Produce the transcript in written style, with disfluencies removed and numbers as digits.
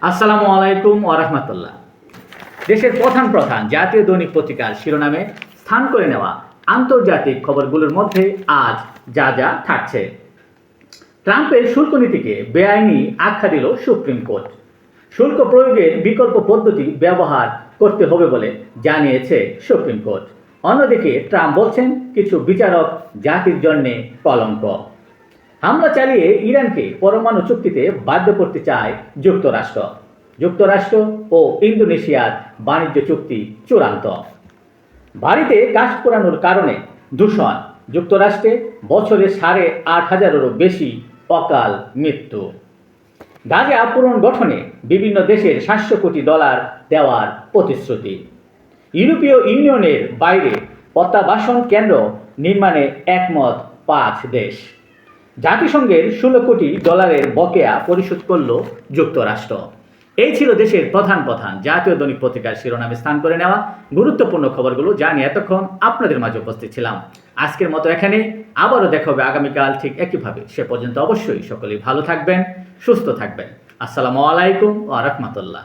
আসসালামু আলাইকুম ওয়া রাহমাতুল্লাহ। দেশের প্রধান প্রধান জাতীয় দৈনিক পত্রিকার শিরোনামে স্থান করে নেওয়া আন্তর্জাতিক খবরগুলোর মধ্যে আজ যা যা থাকছে। ট্রাম্পের শুল্ক নীতিকে বেআইনি আখ্যা দিল সুপ্রিম কোর্ট। শুল্ক প্রয়োগের বিকল্প পদ্ধতি ব্যবহার করতে হবে বলে জানিয়েছে সুপ্রিম কোর্ট। অন্যদিকে ট্রাম্প বলছেন কিছু বিচারক জাতির জন্যে কলঙ্ক। হামলা চালিয়ে ইরানকে পরমাণু চুক্তিতে বাধ্য করতে চায় যুক্তরাষ্ট্র। যুক্তরাষ্ট্র ও ইন্দোনেশিয়ার বাণিজ্য চুক্তি চূড়ান্ত। বাড়িতে কাঠ পোড়ানোর কারণে দূষণ, যুক্তরাষ্ট্রে বছরে 8,500-এরও বেশি অকাল মৃত্যু। গাজা পুনর্গঠনে বিভিন্ন দেশের $700 কোটি দেওয়ার প্রতিশ্রুতি। ইউরোপীয় ইউনিয়নের বাইরে প্রত্যাবাসন কেন্দ্র নির্মাণে একমত 5 দেশ। জাতিসংঘের $16 কোটি বকেয়া পরিশোধ করল যুক্তরাষ্ট্র। এই ছিল দেশের প্রধান জাতীয় দৈনিক পত্রিকার শিরোনামে স্থান করে নেওয়া গুরুত্বপূর্ণ খবরগুলো, যা নিয়ে এতক্ষণ আপনাদের মাঝে উপস্থিত ছিলাম। আজকের মতো এখানে, আবারও দেখা হবে আগামীকাল ঠিক একইভাবে। সে পর্যন্ত অবশ্যই সকলেই ভালো থাকবেন, সুস্থ থাকবেন। আসসালামু আলাইকুম ওয়া রাহমাতুল্লাহ।